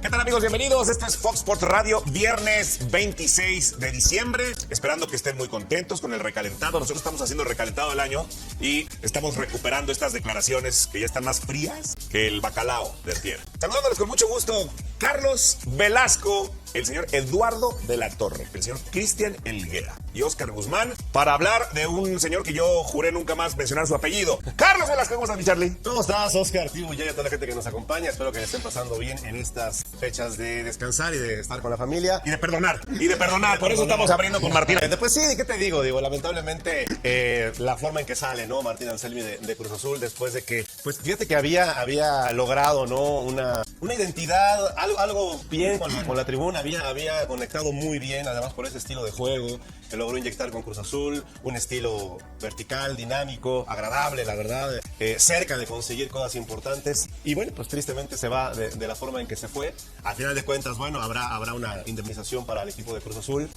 ¿Qué tal, amigos? Bienvenidos. Esto es Fox Sports Radio, viernes 26 de diciembre. Esperando que estén muy contentos con el recalentado. Nosotros estamos haciendo el recalentado del año y estamos recuperando estas declaraciones que ya están más frías que el bacalao de tierra. Saludándoles con mucho gusto, Carlos Velasco, el señor Eduardo de la Torre, el señor Cristian Elguera y Oscar Guzmán, para hablar de un señor que yo juré nunca más mencionar su apellido. Carlos Velasco, ¿cómo estás, mi Charlie? ¿Cómo estás, Oscar? Tío, y a toda la gente que nos acompaña. Espero que le estén pasando bien en estas fechas de descansar y de estar con la familia. Y de perdonar. Por eso estamos abriendo con Martín. Después sí, ¿qué te digo? Lamentablemente, la forma en que sale, ¿no? Martín Anselmi de Cruz Azul, después de que, pues fíjate que había logrado, ¿no? Una identidad, algo bien con la tribuna, había conectado muy bien, además por ese estilo de juego, que logró inyectar con Cruz Azul, un estilo vertical, dinámico, agradable, la verdad, cerca de conseguir cosas importantes. Y bueno, pues tristemente se va de la forma en que se fue. Al final de cuentas, bueno, habrá una indemnización para el equipo de Cruz Azul.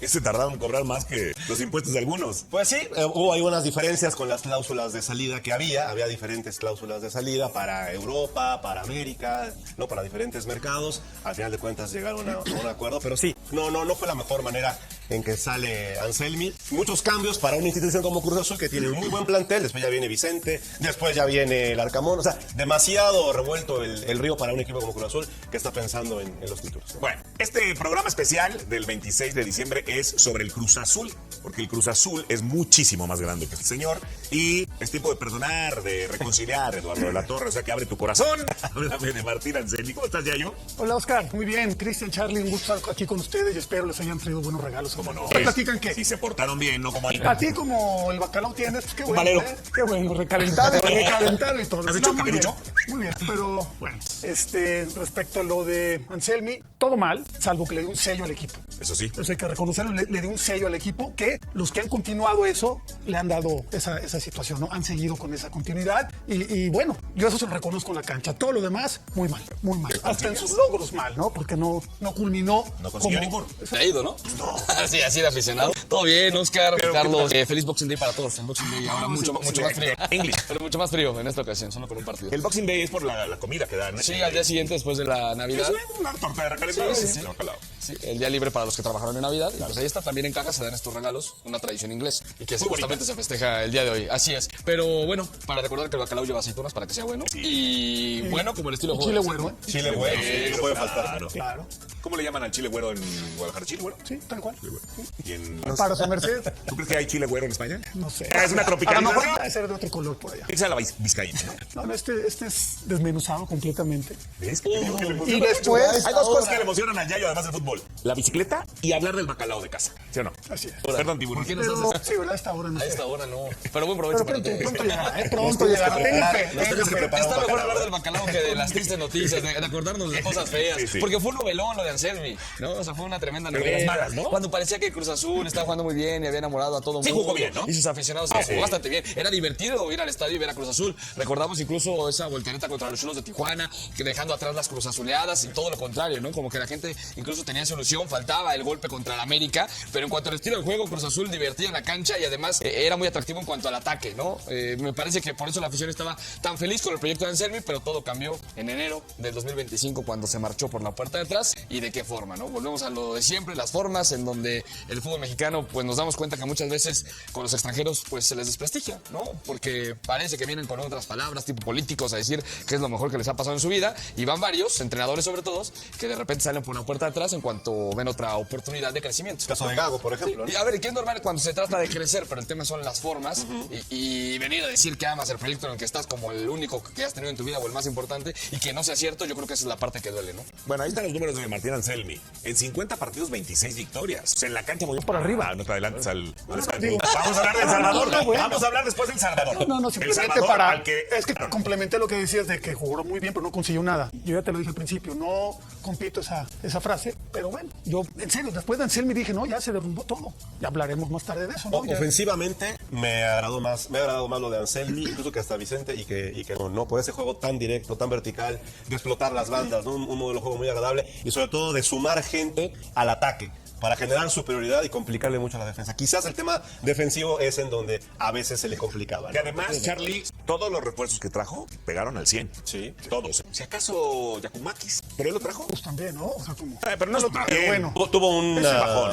Se tardaron en cobrar más que los impuestos de algunos. Pues sí, hubo algunas diferencias con las cláusulas de salida que había diferentes cláusulas de salida para Europa, para América, no, para diferentes mercados. Al final de cuentas llegaron a un acuerdo, pero sí, no fue la mejor manera en que sale Anselmi. Muchos cambios para una institución como Cruz Azul, que tiene un muy buen plantel. Después ya viene Vicente, después ya viene el Arcamón. O sea, demasiado revuelto el río para un equipo como Cruz Azul que está pensando en los títulos. Bueno, este programa especial del 26 de diciembre es sobre el Cruz Azul, porque el Cruz Azul es muchísimo más grande que este señor y es tiempo de perdonar, de reconciliar, Eduardo de la Torre. O sea, que abre tu corazón. Háblame de Martín Anselmi. ¿Cómo estás, Yayo? Hola, Oscar. Muy bien. Cristian, Charlie, un gusto estar aquí con ustedes y espero les hayan traído buenos regalos. ¿Cómo no? ¿Platican qué? Si se portaron bien, no como A ti como el bacalao tienes, pues qué bueno. Valero. Qué bueno, recalentado y todo. ¿Has hecho muy bien, capricho? muy bien, pero bueno, respecto a lo de Anselmi, todo mal, salvo que le dio un sello al equipo. Eso sí. Entonces hay que reconocerlo, le dio un sello al equipo que los que han continuado eso le han dado esa situación, ¿no? Han seguido con esa continuidad y bueno, yo eso se lo reconozco en la cancha. Todo lo demás, muy mal, muy mal. Hasta en sus logros mal, ¿no? Porque no culminó. No consiguió ninguno. ¿Te ha ido, no? Sí, así de aficionado. Todo bien, Oscar, Carlos. Feliz Boxing Day para todos. El Boxing Day ahora mucho más frío. English. Pero mucho más frío en esta ocasión, solo por un partido. El Boxing Day es por la comida que dan. Sí, al día siguiente, después de la Navidad. Es una torta de recalentado. Sí. Sí, el día libre para los que trabajaron en Navidad. Y pues ahí está, también en caja se dan estos regalos, una tradición inglés. Y que justamente se festeja el día de hoy. Así es. Pero bueno, para recordar que el bacalao lleva aceitunas para que sea bueno. Y bueno, como el estilo de Chile juego. güero, ¿eh? Chile güero, sí, no puede faltar. Claro. ¿Cómo le llaman al chile güero en Guadalajara? ¿Chile güero? Sí, tal cual. ¿Y en... Para su merced, ¿Tú crees que hay chile güero en España? no sé. Es una A lo tropicalización. mejor debe ser de otro color por allá. Irse a la vizcaína, ¿no? No, este es desmenuzado completamente. ¿Ves? Que le emociona Y mucho. después, Hay dos cosas que le emocionan al Yayo, además del fútbol. La bicicleta y hablar del bacalao de casa. ¿Sí o no? así es. Perdón, tiburón. ¿Por qué nos Pero haces? sí, ¿verdad? A esta hora no A sé. esta hora no. Pero buen provecho Pero para pronto todos. llegará, ¿eh? Pronto llegará. Tenga fe, tenga fe. Está mejor hablar del bacalao que de las tristes noticias, de acordarnos de cosas feas. Sí, sí. Porque fue un novelón lo de Anselmi, ¿no? O sea, fue una tremenda Pero de novela. las malas, ¿no? Cuando parecía que Cruz Azul estaba jugando muy bien y había enamorado a todo el Sí, mundo. jugó bien, ¿no? Y sus aficionados jugó bastante bien. Era divertido ir al estadio y ver a Cruz Azul. Recordamos incluso esa voltereta contra los Cholos de Tijuana, que dejando atrás las Cruz Azuleadas y todo lo contrario, ¿no? Como que la gente incluso tenía solución, faltaba el golpe contra el América, pero en cuanto al estilo del juego, Cruz Azul divertía en la cancha y además era muy atractivo en cuanto al ataque, ¿no? Me parece que por eso la afición estaba tan feliz con el proyecto de Anselmi, pero todo cambió en enero del 2025 cuando se marchó por la puerta de atrás. ¿Y de qué forma, no? Volvemos a lo de siempre, las formas en donde el fútbol mexicano, pues nos damos cuenta que muchas veces con los extranjeros, pues se les desprestigia, ¿no? Porque parece que vienen con otras palabras, tipo políticos, a decir que es lo mejor que les ha pasado en su vida, y van varios, entrenadores sobre todo, que de repente salen por una puerta de atrás en cuanto ven otra oportunidad de crecimiento. El caso de Gago, por ejemplo, ¿no? Y a ver, que es normal cuando se trata de crecer, pero el tema son las formas y venir a decir que amas el proyecto en el que estás como el único que has tenido en tu vida o el más importante y que no sea cierto, yo creo que esa es la parte que duele, ¿no? Bueno, ahí están los números de Martín Anselmi. En 50 partidos, 26 victorias. O sea, en la cancha muy por arriba. Ah, no te adelantes al digo- Vamos a hablar de El Salvador. No, bueno. Vamos a hablar después del Salvador. No, El simplemente Salvador para... al que... Es que complementé lo que decías de que jugó muy bien, pero no consiguió nada. Yo ya te lo dije al principio, no compito esa frase, pero bueno, yo, en serio, después de Anselmi dije, no, ya se derrumbó todo. Ya hablaremos más tarde de eso, ¿no? Ya- Ofensivamente me ha agradado más lo de Anselmi, incluso que hasta Vicente, y que no, por ese juego tan directo, tan vertical, de explotar las bandas, ¿no? Un modelo de juego muy agradable y sobre todo de sumar gente al ataque. para generar superioridad y complicarle mucho a la defensa. Quizás el tema defensivo es en donde a veces se le complicaba, ¿no? Y además, Charlie, todos los refuerzos que trajo pegaron al 100. Sí. Todos. Si acaso Yakumakis, pero él lo trajo. Pues también, ¿no? O sea, como... Pero no lo trajo. Pero bueno. Tuvo un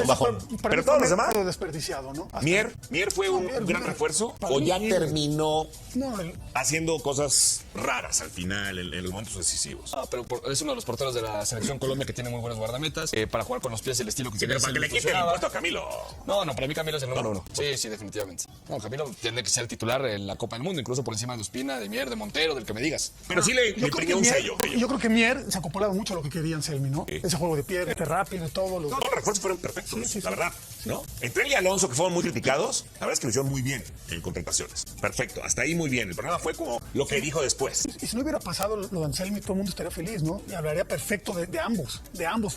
bajón. Pero todos los demás. Desperdiciado, ¿no? Hasta- Mier fue un Mier, gran Mier. refuerzo Para o mí, ya Mier. terminó No, haciendo cosas raras al final en los momentos decisivos. Ah, pero es uno de los porteros de la selección Colombia que tiene muy buenos guardametas. Para jugar con los pies el estilo que tiene. Pero para que le quite el funcionaba. puesto a Camilo. No, para mí Camilo es el número No, uno. Sí, sí, definitivamente. No, Camilo tiene que ser titular en la Copa del Mundo, incluso por encima de Ospina, de Mier, de Montero, del que me digas. Pero sí le yo creo imprimió que un Mier, sello. yo creo que Mier se acoplaba mucho a lo que quería Anselmi, ¿no? Sí. Ese juego de pie, rápido, todo. Todos los refuerzos fueron perfectos, Sí, la verdad. ¿No? Entre él y Alonso, que fueron muy criticados, la verdad es que lo hicieron muy bien en contrataciones. Perfecto, hasta ahí muy bien. El problema fue como lo que dijo después. Y si no hubiera pasado lo de Anselmi, todo el mundo estaría feliz, ¿no? Y hablaría perfecto de ambos.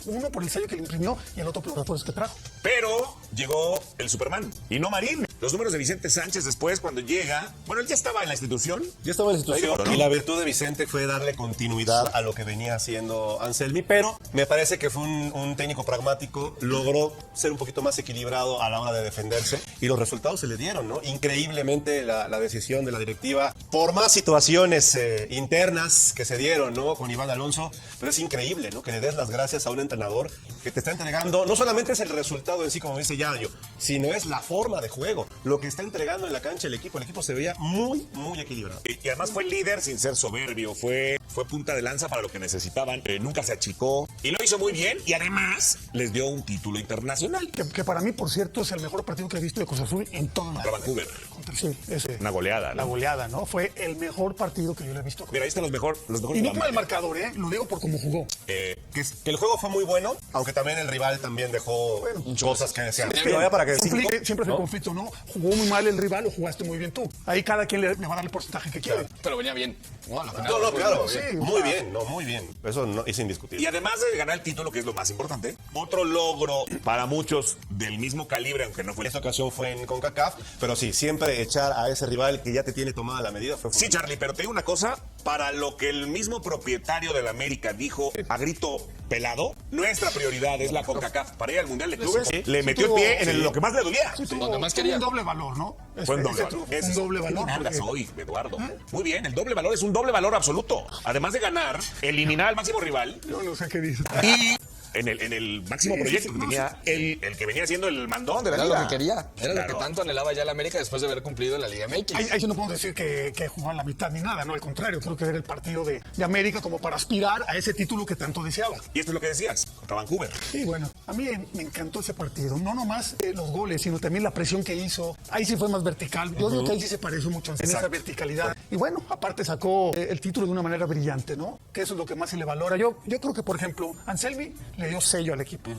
Uno por el sello que le imprimió y el otro por los refuerzos que trajo. Pero llegó el Superman y no Marín. Los números de Vicente Sánchez después, cuando llega, bueno, él ya estaba en la institución. Ya estaba en la situación. ¿no? Y la virtud de Vicente fue darle continuidad a lo que venía haciendo Anselmi, pero me parece que fue un técnico pragmático, logró ser un poquito más equilibrado a la hora de defenderse y los resultados se le dieron, ¿no? Increíblemente la decisión de la directiva, por más situaciones internas que se dieron, ¿no? Con Iván Alonso, pero es increíble, ¿no? Que le des las gracias a un entrenador que te está entregando, no solamente es el resultado en sí, como dice Yayo, sino es la forma de juego, lo que está entregando en la cancha el equipo se veía muy, muy equilibrado. Y además fue líder sin ser soberbio, fue punta de lanza para lo que necesitaban, nunca se achicó y lo hizo muy bien y además les dio un título internacional. Que para mí, por cierto, es el mejor partido que he visto de Cruz Azul en toda la... Para Vancouver. Sí, ese. Una goleada, La ¿no? goleada, ¿no? Fue el mejor partido que yo le he visto. Mira, ahí están los mejores Y de no la por el América. marcador, ¿eh? Lo digo por cómo jugó. Que el juego fue muy bueno, aunque también el rival también dejó cosas que desear. Para que Siempre es el conflicto, ¿no? Jugó muy mal el rival o jugaste muy bien tú. Ahí cada quien le va a dar el porcentaje que quiere. Pero venía bien. No, a la final, No, claro, Sí, muy bien, muy bien. Eso no, es Y indiscutible. además de ganar el título, que es lo más importante, otro logro para muchos del mismo calibre, aunque no fue... Esta ocasión fue en CONCACAF, pero sí, siempre echar a ese rival que ya te tiene tomada la medida fue Sí, Charlie, pero te digo una cosa, para lo que el mismo propietario de la América dijo a grito pelado, nuestra prioridad es la CONCACAF. Para ir al Mundial de Clubes, le metió el pie en lo que más le dolía. Sí, donde más tuvo quería. un doble valor, ¿no? Fue un doble Ese valor. fue un doble ¿Qué valor. andas porque- hoy, Eduardo? Muy bien, el doble valor es un doble valor absoluto. Además de ganar, eliminar al máximo rival Yo no sé qué dice. y en el máximo proyecto que tenía el que venía siendo el mandón de la Era liga. lo que quería. Era lo Claro. que tanto anhelaba ya la América después de haber cumplido la Liga MX. Ahí sí no puedo decir que jugó a la mitad ni nada, no, al contrario, creo que era el partido de América como para aspirar a ese título que tanto deseaba. Y esto es lo que decías, contra Vancouver. Sí, bueno, a mí me encantó ese partido, no nomás los goles, sino también la presión que hizo, ahí sí fue más vertical, yo digo que ahí sí se pareció mucho en esa verticalidad, y bueno, aparte sacó el título de una manera brillante, ¿no? Que eso es lo que más se le valora. Yo creo que, por ejemplo, Anselmi le dio sello al equipo,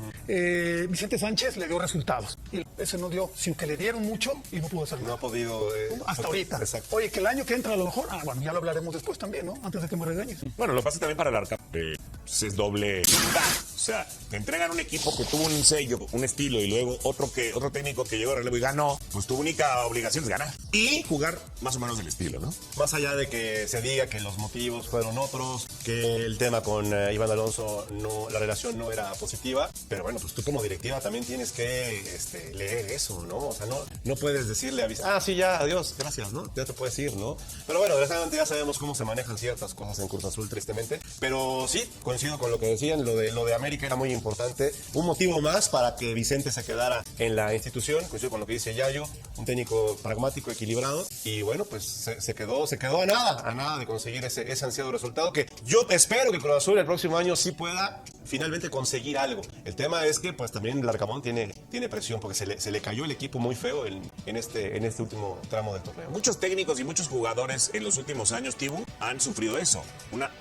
Vicente Sánchez le dio resultados, y ese no dio, sino que le dieron mucho y no pudo hacer No nada. ha podido... Hasta ahorita. Exacto. Oye, que el año que entra a lo mejor, bueno, ya lo hablaremos después también, ¿no? Antes de que me regañes. Bueno, lo pasa también para el Arca. Es doble. O sea, te entregan un equipo que tuvo un sello, un estilo, y luego otro técnico que llegó a relevo y ganó, pues tu única obligación es ganar. Y jugar más o menos del estilo, ¿no? Más allá de que se diga que los motivos fueron otros, que el tema con Iván Alonso, la relación no era positiva, pero bueno, pues tú como directiva también tienes que leer eso, ¿no? O sea, no puedes decirle sí, ya, adiós, gracias, ¿no? Ya te puedes ir, ¿no? Pero bueno, desgraciadamente ya sabemos cómo se manejan ciertas cosas en Cruz Azul, tristemente. Pero sí, coincido con lo que decían, lo de América era muy importante. Un motivo más para que Vicente se quedara en la institución, coincido con lo que dice Yayo, un técnico pragmático, equilibrado, y bueno, pues se quedó a nada de conseguir ese ansiado resultado, que yo espero que Cruz Azul el próximo año sí pueda finalmente conseguir algo. El tema es que pues también el Arcamón tiene presión, porque se le cayó el equipo muy feo en este último tramo del torneo. Muchos técnicos y muchos jugadores en los últimos años, Tibu, han sufrido eso,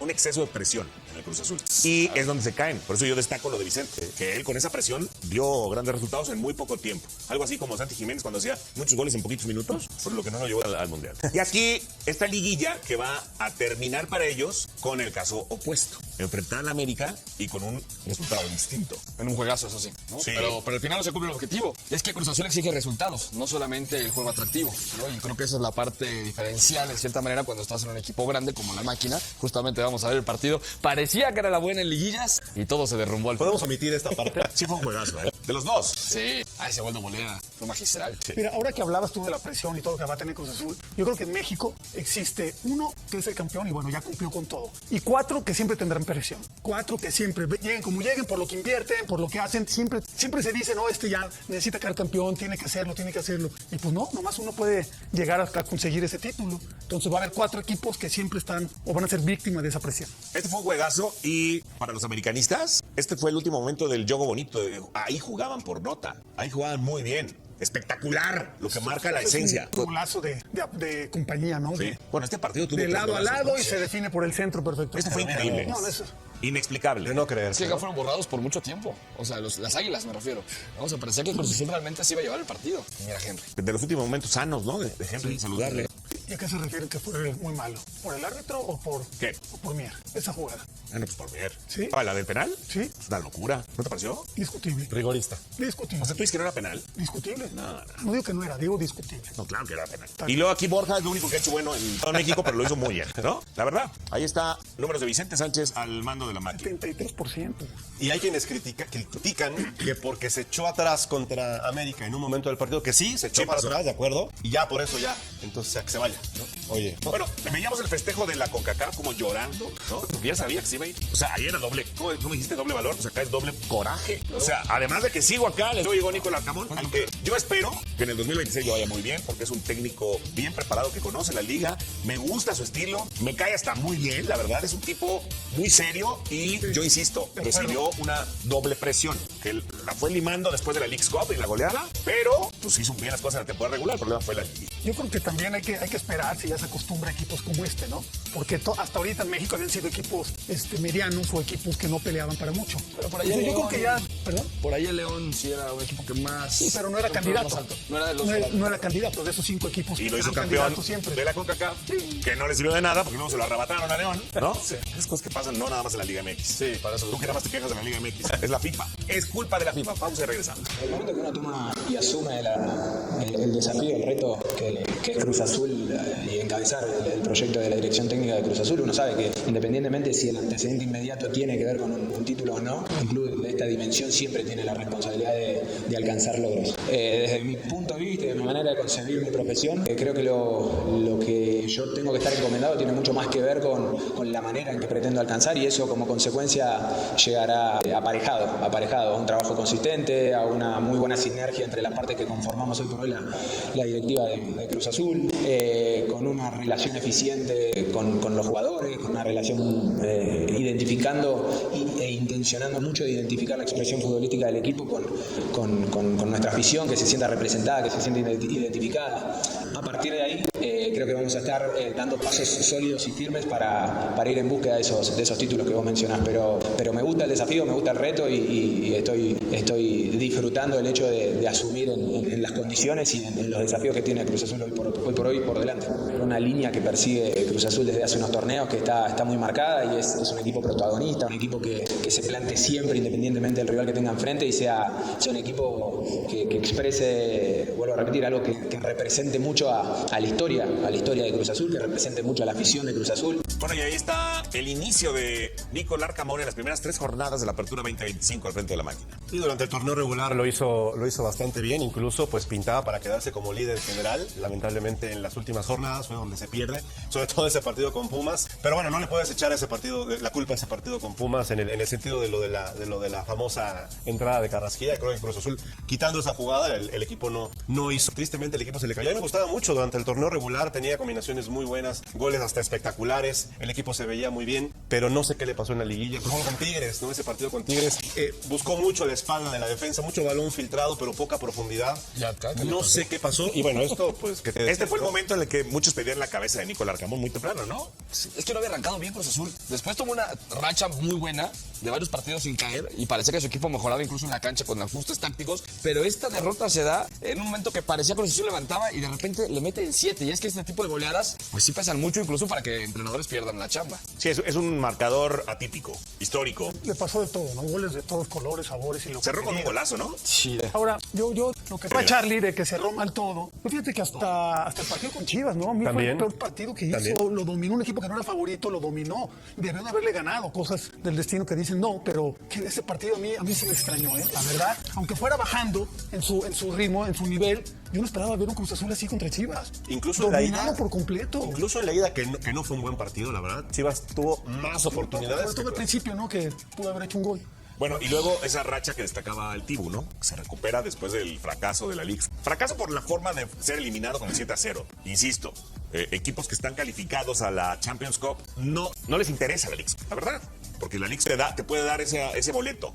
un exceso de presión en el Cruz Azul. Y es donde se caen. Por eso yo destaco lo de Vicente, que él con esa presión dio grandes resultados en muy poco tiempo. Algo así como Santi Jiménez cuando hacía muchos goles en poquitos minutos, por lo que no lo llevó al Mundial. Y aquí esta liguilla que va a terminar para ellos con el caso opuesto. Enfrentar a la América y con un resultado distinto. En un juegazo, eso sí. ¿no? Sí. Pero al final no se cumple el objetivo. Es que Cruz Azul exige resultados, no solamente el juego atractivo. ¿no? Y creo que esa es la parte diferencial, de cierta manera, cuando estás en un equipo grande como la Máquina. Justamente vamos a ver el partido. Parecía que era la buena en liguillas y todo se derrumbó al final. ¿Podemos omitir esta parte? Sí fue un juegazo, ¿eh? De los dos. Sí. Ay, ese gol de volea fue magistral. Mira, ahora que hablabas tú de la presión y todo lo que va a tener Cruz Azul, yo creo que en México existe 1 que es el campeón y bueno, ya cumplió con todo. Y 4 que siempre tendrán presión. 4 que siempre lleguen como lleguen, por lo que invierten, por lo que hacen. Siempre se dice, no, este ya necesita quedar campeón, tiene que hacerlo. Y pues no, nomás uno puede llegar a conseguir ese título. Entonces va a haber 4 equipos que siempre están o van a ser víctimas de esa presión. Este fue un juegazo y para los americanistas, este fue el último momento del juego bonito. Ahí jugaban por nota, ahí jugaban muy bien. Espectacular, lo que marca la esencia. Es un golazo de compañía, ¿no? Sí. Bueno, este partido tuvo De lado a golazos, lado ¿no? y se define por el centro perfecto. Este fue increíble. No, eso Inexplicable. De no creer. Es que acá fueron borrados por mucho tiempo. O sea, las águilas me refiero. Vamos a parecer que Cruz Azul realmente sí iba a llevar el partido. Y mira, Henry. De los últimos momentos sanos, ¿no? De Henry, saludarle. ¿Y a qué se refiere que fue muy malo? ¿Por el árbitro o por ¿Qué? o por Mier? Esa jugada. Ah, no, pues por ver. Sí. Ah, ¿la del penal? Sí. Es una locura. ¿No te pareció? Discutible. Rigorista. Discutible. O sea, tú dices que no era penal. Discutible. No digo que no era, digo discutible. No, claro que era penal. Y luego aquí Borja es lo único que ha hecho bueno en todo México, pero lo hizo muy bien, ¿no? La verdad, ahí está números de Vicente Sánchez al mando de la máquina. 73%. Y hay quienes critican que porque se echó atrás contra América en un momento del partido, que sí, se echó Sí para pasó. atrás, ¿de acuerdo? Y ya por eso ya, entonces que se vaya, ¿no? Oye, Bueno, veíamos el festejo de la CONCACAF como llorando, ¿no? Porque ya sabía que se iba a ir. O sea, ahí era doble. ¿Cómo me dijiste doble valor? O sea, acá es doble coraje. O sea, además de que sigo acá, les llegó Nicolás Arcamón, al que yo espero que en el 2026 lo vaya muy bien, porque es un técnico bien preparado que conoce la liga. Me gusta su estilo, me cae hasta muy bien, la verdad. Es un tipo muy serio y yo insisto, recibió una doble presión, que la fue limando después de la Leagues Cup y la goleada, pero pues hizo bien las cosas en la temporada regular. El problema fue la liga. Yo creo que también hay que esperar si ya se acostumbra a equipos como este, ¿no? Porque hasta ahorita en México habían sido equipos medianos o equipos que no peleaban para mucho. Pero por ahí Entonces, el yo creo que León- ya, ¿perdón? Por ahí el León sí era un equipo que más. Sí, pero no era más candidato. alto. No era de los. No era candidato de esos 5 equipos. Y lo hizo eran campeón candidatos siempre. de la CONCACAF, que no le sirvió de nada porque luego se lo arrebataron a León, ¿no? Sí. Esas cosas que pasan no nada más en la Liga MX. Sí, para eso. Tú que nada más te quejas de la Liga MX. Es la FIFA. Es culpa de la FIFA. Vamos a regresar. El momento que uno toma y asume el desafío, el reto que es Cruz Azul y encabezar el proyecto de la dirección técnica de Cruz Azul, uno sabe que independientemente si el antecedente inmediato tiene que ver con un título o no, un club de esta dimensión siempre tiene la responsabilidad de alcanzar logros. Desde mi punto de vista y de mi manera de concebir mi profesión, creo que lo que yo tengo que estar encomendado tiene mucho más que ver con la manera en que pretendo alcanzar, y eso como consecuencia llegará aparejado a un trabajo consistente, a una muy buena sinergia entre las partes que conformamos hoy por hoy la directiva de Cruz Azul, con una relación eficiente con los jugadores, con una relación identificando e intencionando mucho de identificar la expresión futbolística del equipo con nuestra afición, que se sienta representada, que se sienta identificada. A partir de ahí creo que vamos a estar dando pasos sólidos y firmes para ir en búsqueda de esos títulos que vos mencionás, pero me gusta el desafío, me gusta el reto y estoy disfrutando el hecho de asumir en las condiciones y en los desafíos que tiene Cruz Azul hoy por hoy por delante. Una línea que persigue Cruz Azul desde hace unos torneos que está muy marcada, y es un equipo protagonista, un equipo que se plante siempre independientemente del rival que tenga enfrente, y sea un equipo que exprese, vuelvo a repetir, algo que represente mucho a la historia de Cruz Azul, que represente mucho a la afición de Cruz Azul. Bueno, y ahí está el inicio de Nicolás Arcamón en las primeras 3 jornadas de la Apertura 2025 al frente de la máquina. y durante el torneo regular lo hizo bastante bien, incluso pues pintaba para quedarse como líder general. Lamentablemente en las últimas jornadas fue donde se pierde, sobre todo ese partido con Pumas. Pero bueno, no le puedes echar ese partido, la culpa a ese partido con Pumas en el sentido de lo de la famosa entrada de Carrasquilla. Creo que Cruz Azul, quitando esa jugada, el equipo no hizo. Tristemente el equipo se le cayó. A mí me gustaba mucho durante el torneo regular, tenía combinaciones muy buenas, goles hasta espectaculares, el equipo se veía muy bien, pero no sé qué le pasó en la liguilla. Por ejemplo, con Tigres, ¿no? Ese partido con Tigres buscó mucho la espalda de la defensa, mucho balón filtrado, pero poca profundidad. No sé qué pasó. Y bueno, esto pues... Este fue el momento en el que muchos pedían la cabeza de Nicolás Arcamón muy temprano, ¿no? Sí, es que no había arrancado bien Cruz Azul. Después tomó una racha muy buena de varios partidos sin caer y parecía que su equipo mejoraba incluso en la cancha con ajustes tácticos, pero esta derrota se da en un momento que parecía que Cruz Azul levantaba y de repente le mete en 7, y es que este tipo de goleadas pues sí pesan mucho incluso para que entrenadores pierdan la chamba. Sí, es un marcador atípico, histórico. Le pasó de todo, ¿no? Goles de todos colores, sabores y lo Cerró que con un quería. golazo, ¿no? Sí. Ahora, yo lo que fue Charlie de que cerró mal todo, pues fíjate que hasta el partido con Chivas, ¿no? A mí También. fue el peor partido que hizo, También. lo dominó un equipo que no era favorito, lo dominó, debió de haberle ganado, cosas del destino que dicen dicen no, pero que ese partido a mí sí me extrañó, ¿eh? La verdad, aunque fuera bajando en su ritmo, en su nivel, yo no esperaba ver un Cruz Azul así contra Chivas. Incluso en la dominado ida, por completo. incluso en la ida que no fue un buen partido, la verdad. Chivas tuvo más oportunidades. Sobre todo al principio, ¿no? Que pudo haber hecho un gol. Bueno, y luego esa racha que destacaba el Tibu, ¿no? Se recupera después del fracaso de la Liga. Fracaso por la forma de ser eliminado con el 7-0. Insisto, equipos que están calificados a la Champions Cup no les interesa la Liga, la verdad. Porque la Liga te puede dar ese boleto.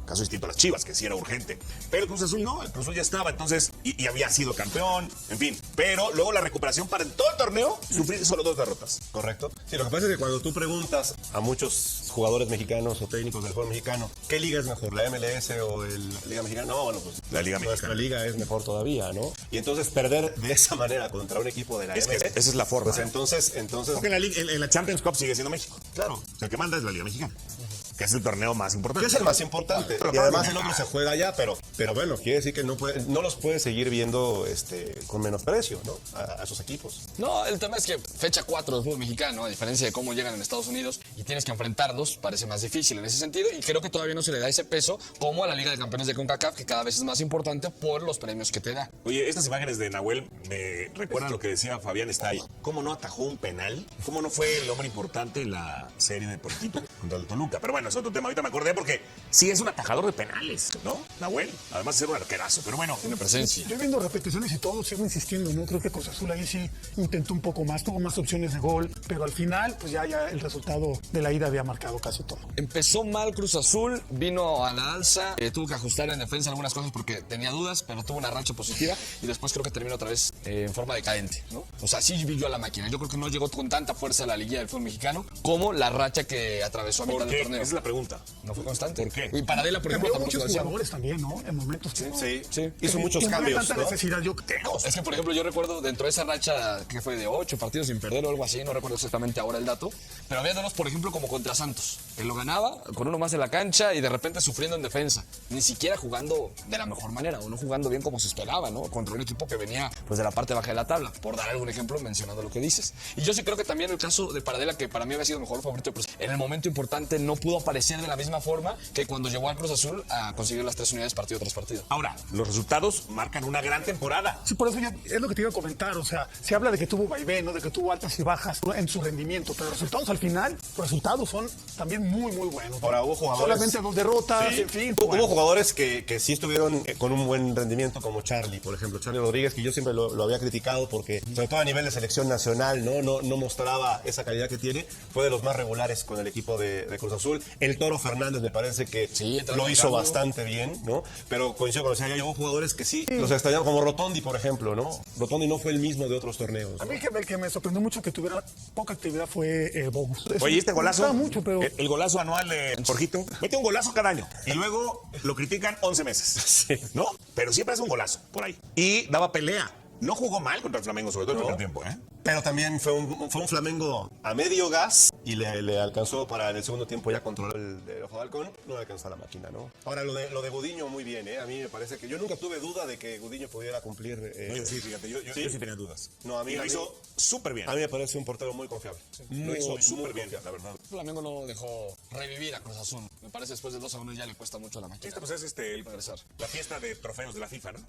Caso distinto a las Chivas, que sí era urgente. Pero el Cruz Azul no, el Cruz Azul ya estaba, entonces, y había sido campeón, en fin. Pero luego la recuperación para en todo el torneo, sufrir solo 2 derrotas. Correcto. Sí, lo que pasa es que cuando tú preguntas a muchos jugadores mexicanos o técnicos del fútbol mexicano, ¿qué liga es mejor, la MLS o la Liga Mexicana? No, bueno, pues La Liga nuestra Mexicana. liga es mejor todavía, ¿no? Y entonces perder de esa manera contra un equipo de la Es que MLS. esa es la forma. Pues entonces Porque en la Champions Cup sigue siendo México. claro. O sea, el que manda es la Liga Mexicana, que es el torneo más importante. Que es el más importante. Pero Y además claro, el otro se juega allá, pero bueno, quiere decir que no los puedes seguir viendo con menosprecio, ¿no? A sus equipos. No, el tema es que fecha 4 del fútbol mexicano, a diferencia de cómo llegan en Estados Unidos y tienes que enfrentarlos, parece más difícil en ese sentido y creo que todavía no se le da ese peso como a la Liga de Campeones de CONCACAF, que cada vez es más importante por los premios que te da. Oye, estas imágenes de Nahuel me recuerdan lo que decía Fabián Estay. ¿Cómo no atajó un penal? ¿Cómo no fue el hombre importante en la serie de Portito contra el Toluca? Pero bueno, es otro tema. Ahorita me acordé porque sí es un atajador de penales, ¿no? Nahuel. Además de ser un arquerazo, pero bueno. Tiene presencia. Yo viendo repeticiones y todo, sigo insistiendo, ¿no? Creo que Cruz Azul ahí sí intentó un poco más, tuvo más opciones de gol, pero al final, pues ya el resultado de la ida había marcado casi todo. Empezó mal Cruz Azul, vino a la alza, tuvo que ajustar en defensa algunas cosas porque tenía dudas, pero tuvo una racha positiva y después creo que terminó otra vez en forma decadente, ¿no? O sea, sí vivió a la máquina. Yo creo que no llegó con tanta fuerza a la liguilla del fútbol mexicano como la racha que atravesó a mitad ¿Por del qué? torneo. Esa es la pregunta. No fue constante. ¿Por qué? Y Paradela, por ejemplo, Cambió tampoco muchos lo hacía. jugadores también, ¿no? En momentos. Sí. Sí. Hizo muchos Que no había cambios, tanta ¿no? necesidad, yo creo. Es que, por ejemplo, yo recuerdo dentro de esa racha que fue de 8 partidos sin perder o algo así, no recuerdo exactamente ahora el dato, pero había duelos, por ejemplo, como contra Santos, que lo ganaba con uno más en la cancha y de repente sufriendo en defensa, ni siquiera jugando de la mejor manera o no jugando bien como se esperaba, ¿no? Contra un equipo que venía pues de la parte baja de la tabla, por dar algún ejemplo mencionando lo que dices. Y yo sí creo que también el caso de Paradela, que para mí había sido el mejor favorito, pues en el momento importante no pudo aparecer de la misma forma que cuando llegó al Cruz Azul a conseguir las 3 unidades partido tras partido. Ahora, los resultados marcan una gran temporada. Sí, por eso es lo que te iba a comentar, o sea, se habla de que tuvo vaivén, ¿no? De que tuvo altas y bajas en su rendimiento, pero los resultados al final, los resultados son también muy, muy buenos. Ahora, hubo jugadores- Solamente 2 derrotas, en fin. Hubo jugadores que sí estuvieron con un buen rendimiento, como Charlie, por ejemplo. Charlie Rodríguez, que yo siempre lo había criticado porque, sobre todo a nivel de selección nacional, no mostraba esa calidad que tiene. Fue de los más regulares con el equipo de Cruz Azul. El Toro Fernández me parece que Sí, lo hizo Carlos. bastante bien, ¿no? Pero coincido con lo que decía, ya hubo jugadores que sí los extrañaron, como Rotondi, por ejemplo, ¿no? Rotondi no fue el mismo de otros torneos. A mí el que me sorprendió mucho que tuviera poca actividad fue Bogus. Eso Oye, este me golazo, gustaba mucho, pero el golazo anual de Jorgito, mete un golazo cada año y luego lo critican 11 meses, ¿no? Pero siempre es un golazo por ahí. Y daba pelea. No jugó mal contra el Flamengo, sobre todo el primer tiempo, ¿eh? Pero también fue un Flamengo a medio gas y le alcanzó para en el segundo tiempo ya controlar el de Ojo de Halcón. No le alcanzó a la máquina, ¿no? Ahora, lo de Gudiño muy bien, ¿eh? A mí me parece que yo nunca tuve duda de que Gudiño pudiera cumplir. Oye, sí, fíjate, yo sí tenía dudas. No, a mí- y lo a mí- hizo súper bien. A mí me parece un portero muy confiable. Lo hizo Muy súper bien, confiable. la verdad. Flamengo no dejó revivir a Cruz Azul. Me parece después de 2-1 ya le cuesta mucho a la máquina. Esta pues es regresar. la fiesta de trofeos de la FIFA, ¿no?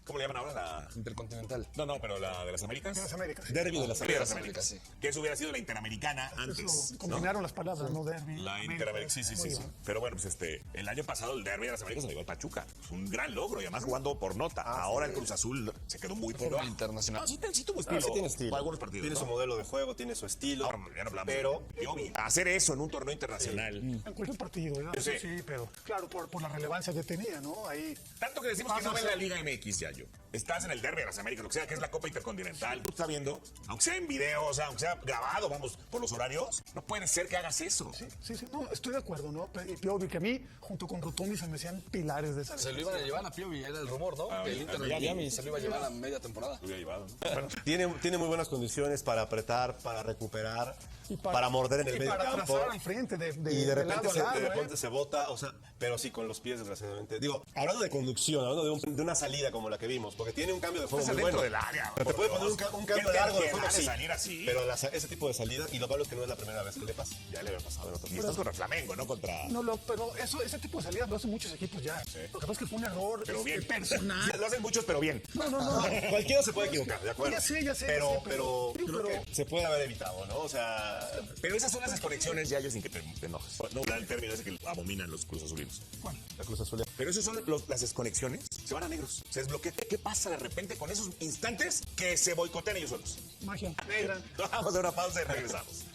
¿Cómo le llaman ahora? La... Intercontinental. No, pero la de las Américas. las Américas. Derbi de las Derbi de las Américas, Américas. sí. Que eso hubiera sido la Interamericana antes. Eso, combinaron las palabras, ¿no? Derbi. La América. Interamérica, sí. Muy bien. Pero bueno, pues el año pasado el Derbi de las Américas se le dio al Pachuca. Es un gran logro y además jugando por nota. Ahora el Cruz Azul se quedó muy por debajo. Internacional. No, sí tuvo estilo. Sí tiene estilo. Fue algunos partidos. Tiene ¿no? su modelo de juego, tiene su estilo. Ahora, ya no hablamos. Pero Piovi, hacer eso en un torneo internacional. En cualquier partido, ¿verdad? Sí. Sí, pero claro, por la relevancia que tenía, ¿no? Ahí. Tanto que decimos que no ves la Liga MX, Yayo. Estás en el Derbi de las Américas, lo que sea, que es la Copa Intercontinental. Tú estás viendo, aunque sea en video, o sea, aunque sea grabado, vamos, por los horarios, no puede ser que hagas eso. Sí, no, estoy de acuerdo, ¿no? Y Piovi, que a mí, junto con Rotondi, se me hacían pilares de esa. Se lo iban a llevar a Piovi, era el rumor, ¿no? Ah, Que el Inter de Miami se lo iba a llevar a media temporada. Lo hubiera llevado, ¿no? tiene muy buenas condiciones para apretar, para recuperar, Y para morder en el y medio para campo. trazar al frente Y de repente, lado a lado, de repente se bota, o sea, pero sí con los pies, desgraciadamente. Digo, hablando de conducción, hablando de una salida como la que vimos, porque tiene un cambio de juego Estás muy dentro bueno. del área. Pero te puede poner un cambio largo fútbol de sí, salir así. pero ese tipo de salida, y lo malo es que no es la primera vez que le pasa. Ya le había pasado en otro Y estás contra Flamengo, no contra... No, pero ese tipo de salidas lo hacen muchos equipos ya. Lo que pasa es que fue un error Pero bien. personal. Lo hacen muchos, pero bien. No. Cualquiera se puede equivocar, ¿de acuerdo? Ya sé, Pero sí, creo que se puede haber evitado, ¿no? O sea, Pero esas son las desconexiones, ya, sin que te enojes. No, da el término ese que abominan los Cruz Azulinos. la Cruz Azul. Pero esas son las desconexiones. Se van a negros. Se desbloquea. ¿Qué pasa de repente con esos instantes que se boicotean ellos solos? Magia negra. Vamos a una pausa y regresamos.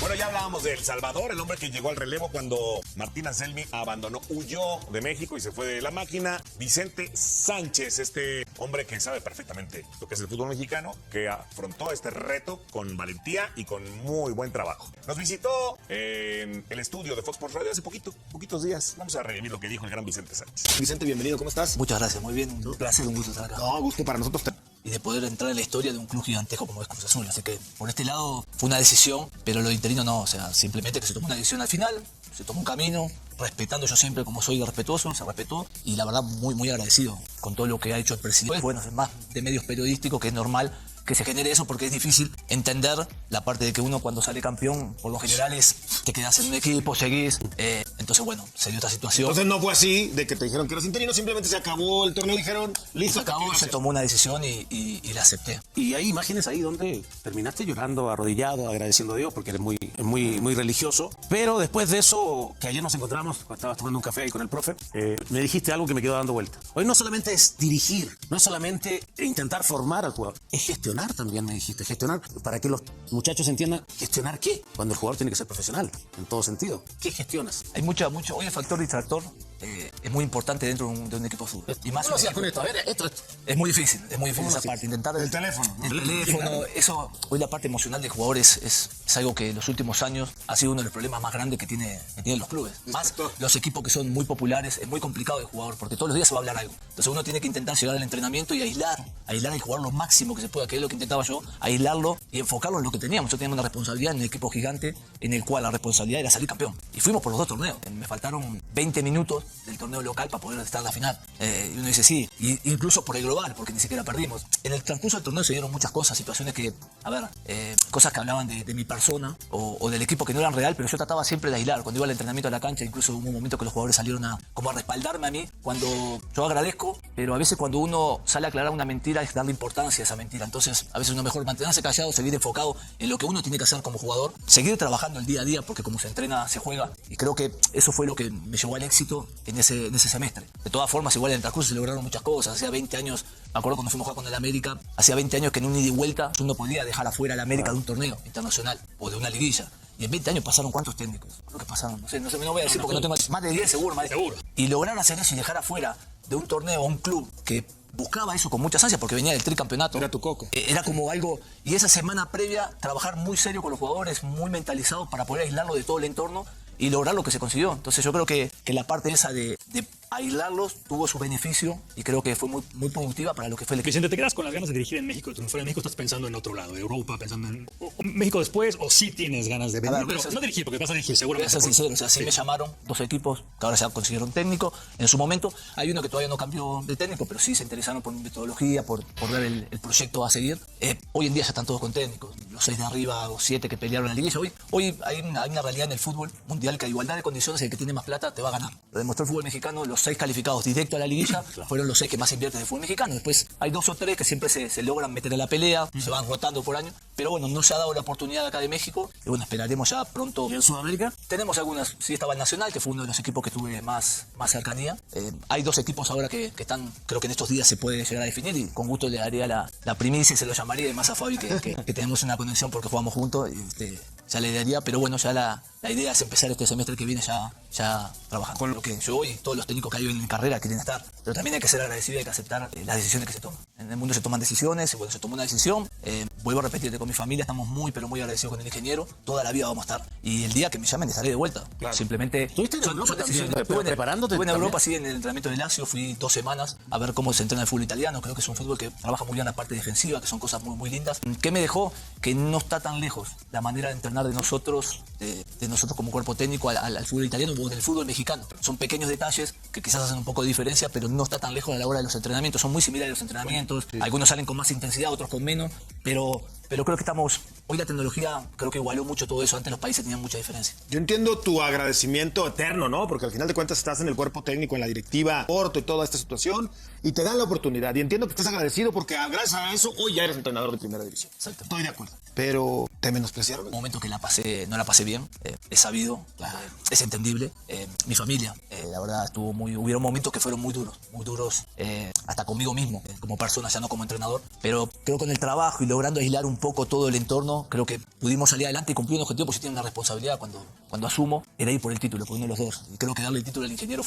Bueno, ya hablábamos de El Salvador, el hombre que llegó al relevo cuando Martín Anselmi abandonó, huyó de México y se fue de la máquina. Vicente Sánchez, este hombre que sabe perfectamente lo que es el fútbol mexicano, que afrontó este reto con valentía y con muy buen trabajo. Nos visitó en el estudio de Fox Sports Radio hace poquitos días. Vamos a revivir lo que dijo el gran Vicente Sánchez. Vicente, bienvenido, ¿cómo estás? Muchas gracias, muy bien, un placer, un gusto estar acá. No, gusto para nosotros. Y de poder entrar en la historia de un club gigantesco como es Cruz Azul. Así que por este lado fue una decisión, pero lo interino no, o sea, simplemente que se tomó una decisión al final, se tomó un camino, respetando yo siempre como soy respetuoso, se respetó y la verdad muy agradecido con todo lo que ha hecho el presidente. Bueno, es más de medios periodísticos que es normal que se genere eso porque es difícil entender la parte de que uno cuando sale campeón, por lo general te quedas en un equipo, seguís, entonces bueno, se dio esta situación. Entonces no fue así, de que te dijeron que eras interino, simplemente se acabó el torneo, dijeron, listo. Se acabó, se tomó una decisión y la acepté. Y hay imágenes ahí donde terminaste llorando, arrodillado, agradeciendo a Dios, porque eres muy religioso. Pero después de eso, que ayer nos encontramos, cuando estabas tomando un café ahí con el profe, me dijiste algo que me quedó dando vuelta. Hoy no solamente es dirigir, no es solamente intentar formar al jugador, es gestionar también, me dijiste. Gestionar, para que los muchachos entiendan, ¿gestionar qué? Cuando el jugador tiene que ser profesional, en todo sentido. ¿Qué gestionas? Hay mucho. Hoy el factor distractor es muy importante dentro de un equipo de fútbol. Y más ¿Cómo lo hacías con esto? A ver, esto. Es muy difícil esa parte. Intentar El teléfono. El teléfono, eso, hoy la parte emocional del jugador es algo que en los últimos años ha sido uno de los problemas más grandes que tienen los clubes. Más los equipos que son muy populares, es muy complicado el jugador, porque todos los días se va a hablar algo. Entonces uno tiene que intentar llegar al entrenamiento y aislar al jugador lo máximo que se pueda, que es lo que intentaba yo, aislarlo y enfocarlo en lo que teníamos. Yo tenía una responsabilidad en un equipo gigante, en el cual la responsabilidad era salir campeón. Y fuimos por los 2 torneos. Me faltaron 20 minutos del torneo local para poder estar en la final. Y uno dice sí, y incluso por el global, porque ni siquiera perdimos. En el transcurso del torneo se dieron muchas cosas, situaciones que, cosas que hablaban de mi persona o del equipo que no eran real, pero yo trataba siempre de aislar. Cuando iba al entrenamiento a la cancha, incluso hubo un momento que los jugadores salieron como a respaldarme a mí, cuando yo agradezco, pero a veces cuando uno sale a aclarar una mentira es darle importancia a esa mentira. Entonces, a veces uno mejor mantenerse callado, seguir enfocado en lo que uno tiene que hacer como jugador, seguir trabajando el día a día, porque como se entrena, se juega. Y creo que eso fue lo que me llevó al éxito en ese semestre. De todas formas, igual en el transcurso se lograron muchas cosas. Hacía 20 años, me acuerdo cuando fuimos a jugar con el América, hacía 20 años que en un ida y vuelta uno podía dejar afuera al América de un torneo internacional o de una liguilla. Y en 20 años pasaron ¿cuántos técnicos? Creo que pasaron, no sé, no voy a decir porque no tengo más de 10 seguro, más de 10. Y lograron hacer eso y dejar afuera de un torneo a un club que buscaba eso con muchas ansias porque venía del tricampeonato. Era tu coco. Era como algo. Y esa semana previa, trabajar muy serio con los jugadores, muy mentalizados para poder aislarlo de todo el entorno y lograr lo que se consiguió. Entonces yo creo que la parte esa de aislarlos tuvo su beneficio y creo que fue muy productiva para lo que fue el equipo. Vicente, ¿te quedas con las ganas de dirigir en México, de triunfar en México? ¿Estás pensando en otro lado, Europa, pensando en México después? ¿O sí tienes ganas de venir? Pero no dirigir, porque vas a dirigir Voy seguramente. a ser sincero, o sea, sí me llamaron 2 equipos que ahora ya consiguieron técnico. En su momento hay uno que todavía no cambió de técnico, pero sí se interesaron por mi metodología, por ver el proyecto a seguir. Hoy en día ya están todos con técnicos. Los 6 de arriba o 7 que pelearon en la liguilla. Hoy hay una realidad en el fútbol mundial que a igualdad de condiciones el que tiene más plata te va a ganar. Lo demostró el fútbol mexicano, los 6 calificados directo a la liguilla fueron los 6 que más invierten en el fútbol mexicano. Después hay 2 o 3 que siempre se logran meter en la pelea, se van rotando por año. Pero bueno, no se ha dado la oportunidad acá de México. Y bueno, esperaremos ya pronto. ¿Y en Sudamérica? Tenemos algunas, sí estaba el Nacional, que fue uno de los equipos que tuve más cercanía. Hay 2 equipos ahora que están, creo que en estos días se puede llegar a definir y con gusto le daría la primicia, se lo llamaría de más a Fabi, que tenemos una conexión porque jugamos juntos. Ya le daría, pero bueno, ya la idea es empezar este semestre que viene ya trabajando. Con lo que yo y todos los técnicos que hay en mi carrera quieren estar. Pero también hay que ser agradecido y hay que aceptar las decisiones que se toman. En el mundo se toman decisiones, y bueno, se tomó una decisión. Vuelvo a repetirte, con mi familia estamos muy agradecidos con el ingeniero. Toda la vida vamos a estar. Y el día que me llamen estaré de vuelta. Claro. Simplemente... ¿Estuviste en Europa también? ¿Preparándote? Estuve en Europa, también. sí, en el entrenamiento de Lazio. Fui 2 semanas a ver cómo se entrena el fútbol italiano. Creo que es un fútbol que trabaja muy bien la parte defensiva, que son cosas muy lindas. ¿Qué me dejó? Que no está tan lejos la manera de entrenar de nosotros como cuerpo técnico al fútbol italiano o del fútbol mexicano. Son pequeños detalles que quizás hacen un poco de diferencia, pero no está tan lejos a la hora de los entrenamientos. Son muy similares los entrenamientos. Algunos salen con más intensidad, otros con menos, pero creo que hoy la tecnología creo que igualó mucho todo eso. Antes los países tenían mucha diferencia. Yo entiendo tu agradecimiento eterno, ¿no? Porque al final de cuentas estás en el cuerpo técnico, en la directiva, Porto y toda esta situación, y te dan la oportunidad. Y entiendo que estás agradecido porque gracias a eso hoy ya eres entrenador de primera división. Exacto. Estoy de acuerdo. Pero te menospreciaron. Un momento que no la pasé bien, es sabido, es entendible. Mi familia, la verdad, hubieron momentos que fueron muy duros, hasta conmigo mismo, como persona, ya no como entrenador. Pero creo que con el trabajo y logrando aislar un poco todo el entorno, creo que pudimos salir adelante y cumplir un objetivo, porque si tiene una responsabilidad cuando asumo, era ir por el título, por uno de los dos. Y creo que darle el título al ingeniero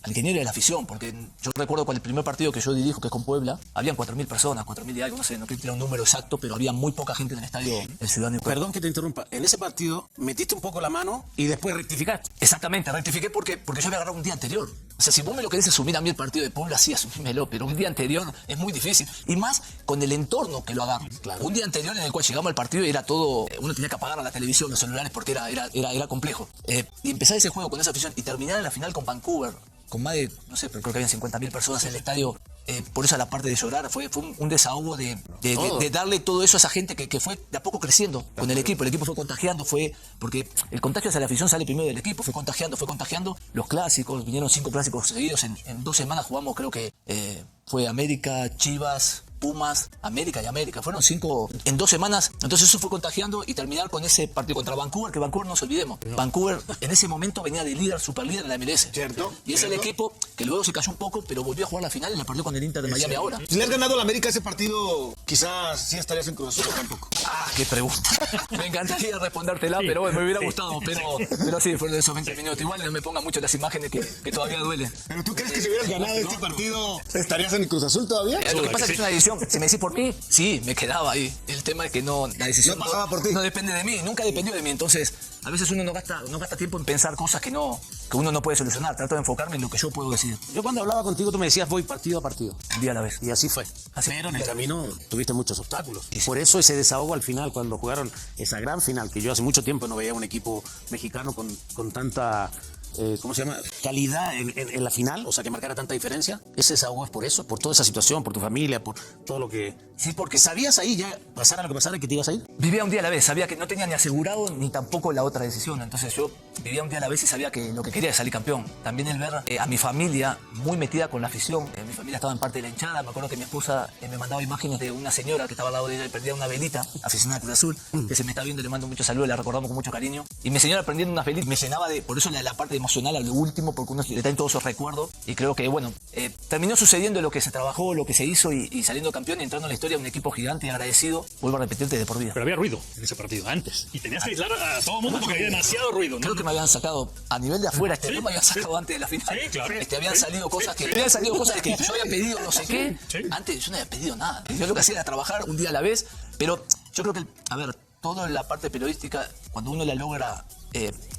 al ingeniero y a la afición, porque yo recuerdo con el primer partido que yo dirijo, que es con Puebla, habían 4.000 personas, 4.000 y algo, no sé, no quiero tirar un número exacto, pero había muy poca gente en el estadio del Ciudadano. Perdón que te interrumpa. En ese partido metiste un poco la mano y después rectificaste. Exactamente, rectifiqué porque yo había agarrado un día anterior. O sea, si vos me lo querés asumir a mí el partido de Puebla, sí, asumímelo, pero un día anterior es muy difícil. Y más con el entorno que lo agarro. Claro. Un día anterior en el cual llegamos al partido y era todo, uno tenía que apagar a la televisión, los celulares, porque era complejo. Y empezar ese juego con esa afición y terminar en la final con Vancouver, con más de, no sé, pero creo que habían 50.000 personas en el estadio. Por eso la parte de llorar fue un desahogo de darle todo eso a esa gente que fue de a poco creciendo con el equipo. El equipo fue contagiando, porque el contagio hacia la afición sale primero del equipo, fue contagiando. Los clásicos, vinieron 5 clásicos seguidos. En 2 semanas jugamos, creo que fue América, Chivas, Pumas, América y América. Fueron 5 en 2 semanas. Entonces eso fue contagiando y terminar con ese partido contra Vancouver, que Vancouver no nos olvidemos. Vancouver en ese momento venía de líder, super líder en la MLS. ¿Cierto? Y es el equipo que luego se cayó un poco, pero volvió a jugar la final y la perdió con el Inter de Miami ahora. Si le has ganado a la América ese partido, quizás sí estarías en Cruz Azul o tampoco. Qué pregunta. Me encantaría respondértela, pero bueno, me hubiera gustado. Pero sí, fueron esos 20 minutos. Igual no me pongan mucho las imágenes que todavía duelen. ¿Pero tú crees que si hubieras ganado este partido, estarías en Cruz Azul todavía? Lo que pasa es que es una decisión. Si me decís por mí, sí, me quedaba ahí. El tema es que la decisión no pasaba por ti. No depende de mí, nunca dependió de mí. Entonces, a veces uno no gasta tiempo en pensar cosas que uno no puede solucionar. Trato de enfocarme en lo que yo puedo decidir. Yo cuando hablaba contigo tú me decías voy partido a partido. Un día a la vez. Y así fue. Pero en el camino tuviste muchos obstáculos. Y por eso ese desahogo al final, cuando jugaron esa gran final, que yo hace mucho tiempo no veía un equipo mexicano con tanta... ¿cómo se llama? Calidad en la final, o sea, que marcara tanta diferencia. Ese desahogo es por eso, por toda esa situación, por tu familia, por todo lo que... Sí, porque ¿sabías ahí ya, pasara lo que pasara, que te ibas a ir? Vivía un día a la vez, sabía que no tenía ni asegurado ni tampoco la otra decisión. Entonces yo vivía un día a la vez y sabía que lo que quería era salir campeón. También el ver a mi familia muy metida con la afición. Mi familia estaba en parte de la hinchada. Me acuerdo que mi esposa me mandaba imágenes de una señora que estaba al lado de ella y prendía una velita, aficionada a Cruz Azul, que se me está viendo, le mando muchos saludos, la recordamos con mucho cariño. Y mi señora prendiendo unas velitas me llenaba por eso la parte emocional, a lo último, porque uno le trae todos esos recuerdos. Y creo que, bueno, terminó sucediendo lo que se trabajó, lo que se hizo y saliendo campeón y entrando en la historia de un equipo gigante y agradecido. Vuelvo a repetirte, de por vida. Pero había ruido en ese partido antes. Y tenías que aislar a todo el mundo porque había demasiado ruido, ¿no? Creo que me habían sacado a nivel de afuera, no me habían sacado antes de la final. Sí, claro. Habían salido cosas que yo había pedido no sé qué. Antes yo no había pedido nada. Yo lo que hacía era trabajar un día a la vez, pero yo creo que, toda la parte periodística, cuando uno la logra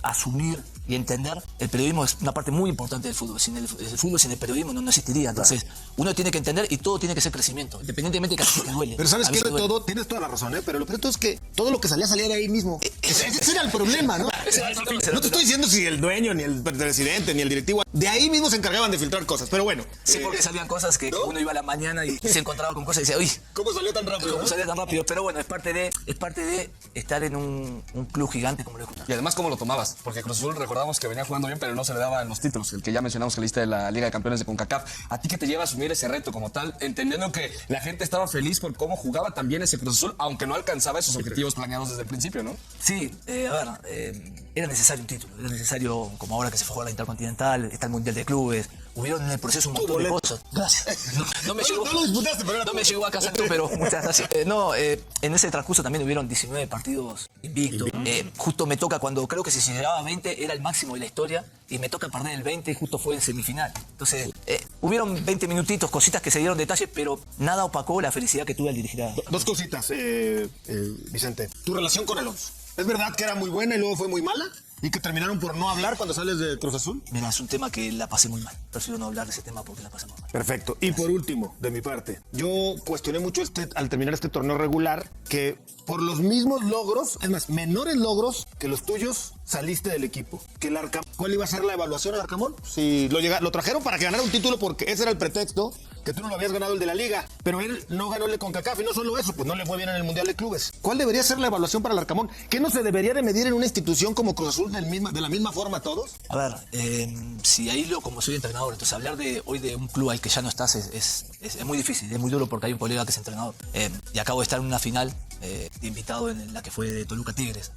asumir y entender, el periodismo es una parte muy importante del fútbol. Sin el fútbol, sin el periodismo no existiría. Entonces, uno tiene que entender y todo tiene que ser crecimiento, independientemente de que duele. Pero ¿sabes qué? Todo, tienes toda la razón, pero lo peor es que todo lo que salía de ahí mismo. Ese era el problema, ¿no? No te estoy diciendo si el dueño, ni el presidente, ni el directivo, de ahí mismo se encargaban de filtrar cosas, pero bueno. Sí, porque salían cosas que uno iba a la mañana y se encontraba con cosas y decía, uy, ¿cómo salió tan rápido? ¿Cómo salió tan rápido? Pero bueno, es parte de estar en un club gigante como lo es. Y además, ¿cómo lo tomabas? Porque Cruz Azul recordamos que venía jugando bien, pero no se le daban los títulos. El que ya mencionamos que le diste de la Liga de Campeones de CONCACAF. ¿A ti que te lleva a asumir ese reto como tal? Entendiendo que la gente estaba feliz por cómo jugaba también ese Cruz Azul, aunque no alcanzaba esos objetivos planeados desde el principio, ¿no? Sí, era necesario un título. Era necesario, como ahora que se fue a jugar la Intercontinental, está el Mundial de Clubes. Hubieron en el proceso un montón de cosas. Gracias. No lo disputaste, pero no me llegó a casa tú, pero muchas gracias. En ese transcurso también hubieron 19 partidos invictos. Justo me toca cuando creo que si se llegaba a 20 era el máximo de la historia y me toca perder el 20 y justo fue en semifinal. Entonces, hubieron 20 minutitos, cositas que se dieron detalles, pero nada opacó la felicidad que tuve al dirigir a... Dos cositas, Vicente. Tu relación con Alonso. ¿Es verdad que era muy buena y luego fue muy mala? ¿Y que terminaron por no hablar cuando sales de Cruz Azul? Mira, es un tema que la pasé muy mal. Prefiero no hablar de ese tema porque la pasé muy mal. Perfecto. Y por último, de mi parte, yo cuestioné mucho al terminar este torneo regular que por los mismos logros, es más, menores logros que los tuyos, saliste del equipo, que el ¿cuál iba a ser la evaluación al Arcamón? Si lo trajeron para que ganara un título porque ese era el pretexto, que tú no lo habías ganado el de la Liga, pero él no ganó el de CONCACAF y no solo eso, pues no le fue bien en el Mundial de Clubes. ¿Cuál debería ser la evaluación para el Arcamón? ¿Qué no se debería de medir en una institución como Cruz Azul de la misma forma a todos? A ver, si ahí como soy entrenador, entonces hablar hoy de un club al que ya no estás es muy difícil, es muy duro porque hay un colega que es entrenador. Y acabo de estar en una final de invitado en la que fue de Toluca Tigres.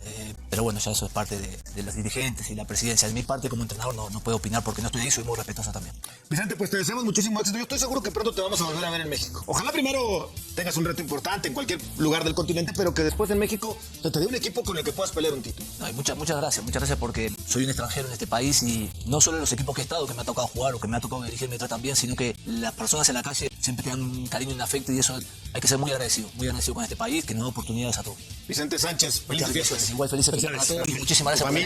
Pero bueno, ya eso es parte de los dirigentes y la presidencia. De mi parte como entrenador no puedo opinar porque no estoy ahí, soy muy respetuoso también. Vicente, pues te deseamos muchísimo éxito. Yo estoy seguro que pronto te vamos a volver a ver en México. Ojalá primero tengas un reto importante en cualquier lugar del continente, pero que después en México te dé un equipo con el que puedas pelear un título. No, y muchas gracias porque soy un extranjero en este país y no solo los equipos que he estado, que me ha tocado jugar o que me ha tocado dirigir me tratan bien, sino que las personas en la calle siempre te dan un cariño y un afecto y eso hay que ser muy agradecido con este país que nos da oportunidades a todos. Vicente Sánchez, felices fiestas. Igual felices fiestas para todos y muchísimas gracias por